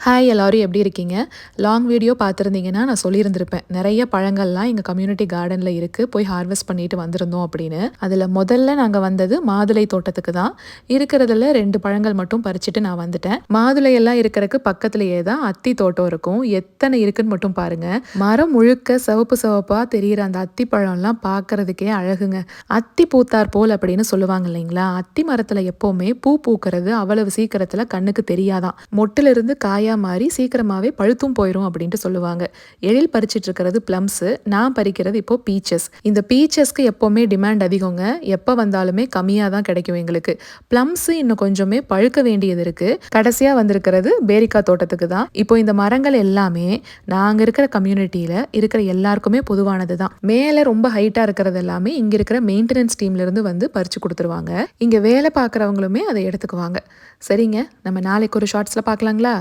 Hi எல்லாரும் எப்படி இருக்கீங்க? லாங் வீடியோ பார்த்துருந்தீங்கன்னா, நான் சொல்லியிருந்திருப்பேன். நெறைய பழங்கள்லாம் எங்க கம்யூனிட்டி கார்டன்ல இருக்கு. போய் ஹார்வெஸ்ட் பண்ணிட்டு வந்திருந்தோம் அப்படின்னு. அதுல முதல்ல நாங்க வந்தது மாதுளை தோட்டத்துக்கு தான். இருக்கிறதுல 2 பழங்கள் மட்டும் பறிச்சுட்டு நான் வந்துட்டேன். மாதுளை எல்லாம் இருக்கறக்கு பக்கத்திலேயே தான் அத்தி தோட்டம் இருக்கும். எத்தனை இருக்குன்னு மட்டும் பாருங்க. மரம் முழுக்க சிவப்பு சிவப்பா தெரியிற அந்த அத்தி பழம்லாம் பார்க்கறதுக்கே அழகுங்க. அத்தி பூத்தார் போல் அப்படின்னு சொல்லுவாங்க இல்லைங்களா? அத்தி மரத்துல எப்பவுமே பூ பூக்கிறது அவ்வளவு சீக்கிரத்துல கண்ணுக்கு தெரியாதாம். மொட்டுல இருந்து காயா மாறி சீக்கிரமாவே பழுத்தும் போயிரும் அப்படின்ட்டு சொல்லுவாங்க. எழில் பறிச்சிட்டு இருக்கிறது பிளம்ஸ், நான் பறிக்கிறது இப்போ பீச்சஸ். இந்த பீச்சஸ்க்கு எப்பவுமே டிமாண்ட் அதிகங்க. எப்ப வந்தாலுமே கம்மியா தான் கிடைக்கும் எங்களுக்கு. பிளம்ஸ் இன்னும் கொஞ்சமே பழுக்க வேண்டியது இருக்கு. கடைசியா வந்திருக்கிறது பேரிக்கா தோட்டத்துக்கு தான். இப்போ இந்த மரங்கள் எல்லாமே நாங்க இருக்கிற கம்யூனிட்டியில இருக்கிற எல்லாருக்குமே பொதுவானது தான். மேல ரொம்ப ஹைட்டா இருக்கிறது எல்லாமே இங்க இருக்கிற மெயின்டெனன்ஸ் டீம்ல இருந்து வந்து பறிச்சு கொடுத்துருவாங்க. இங்க வேலை பார்க்குறவங்களுமே அதை எடுத்துக்குவாங்க. சரிங்க, நம்ம நாளைக்கு ஒரு ஷார்ட்ஸ்ல பார்க்கலாங்களா?